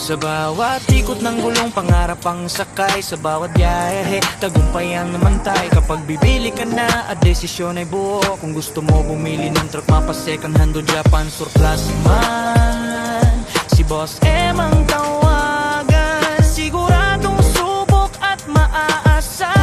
Sa bawat ikot ng gulong, pangarap ang sakay. Sa bawat biyahe, tagumpay ang namantay. Kapag bibili ka na at desisyon ay buo, kung gusto mo bumili ng truck, mapa second hand o Japan surplus man, si Boss M ang tawagan. Siguradong subok at maaasahan.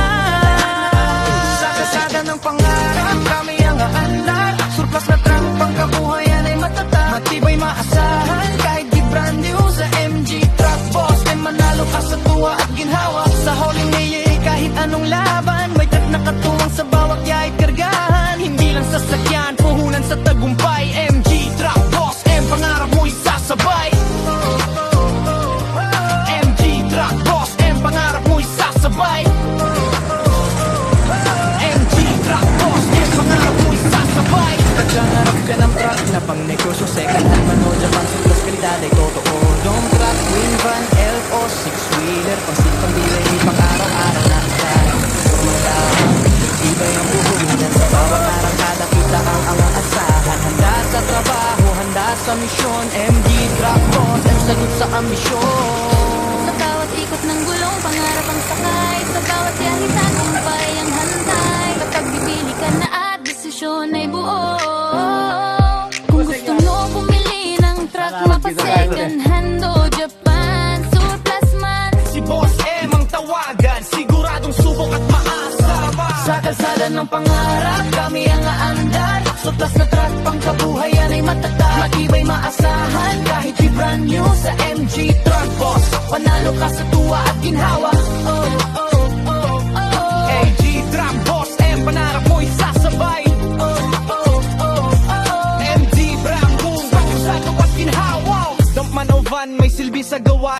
Sa kalsada ng pangarap, kami ang aandar. Surplus na truck, pangkabuhayan ay matatag, matibay maasahan. Kahit di brand new sa MG Truck Boss M, manalo ka sa tuwa at ginhawa. Sa Holy Mayor, kahit anong laban, may truck na katuwang sa bawat yahit kargahan. Hindi lang sasakyan, puhunan sa tagumpay. MG Truck Boss M, pangarap mo'y sasabay. MG Truck Boss M, pangarap mo'y sasabay. MG Truck Boss M, pangarap mo'y sasabay. Nagkangarap ka ng truck na pang negosyo, second hand man o Japan surplus, kalidad ay totoo. Long truck, twin van, L o six-wheeler, pang silpang bilay, pang araw-araw na tayo. Ibay ang buhunan sa bawat arangkada, kita ang asahan. Handa sa trabaho, handa sa misyon. MG Truck Boss M, sagot sa ambisyon. Sa bawat ikot ng gulong, pangarap ang sakay. Sa bawat yahi, tagumpay ang hantay. Kapag bibili ka na at desisyon ay buo, kung gusto mo bumili ng truck, mapa second hand o Japan surplus man, Si Boss M ang tawagan, siguradong subok at maasa. Sa kalsada ng pangarap, kami ang aandar. Surplus na truck, pangkabuhayan ay matatag, matibay maasahan. Kahit di brand new sa MG Truck Boss, panalo ka sa tuwa at ginhawa. MG Truck Boss M, pangarap mo'y sasabay. MG Brang Boom, sa tuwa at ginhawa. Dump man o van, may silbi sa gawa.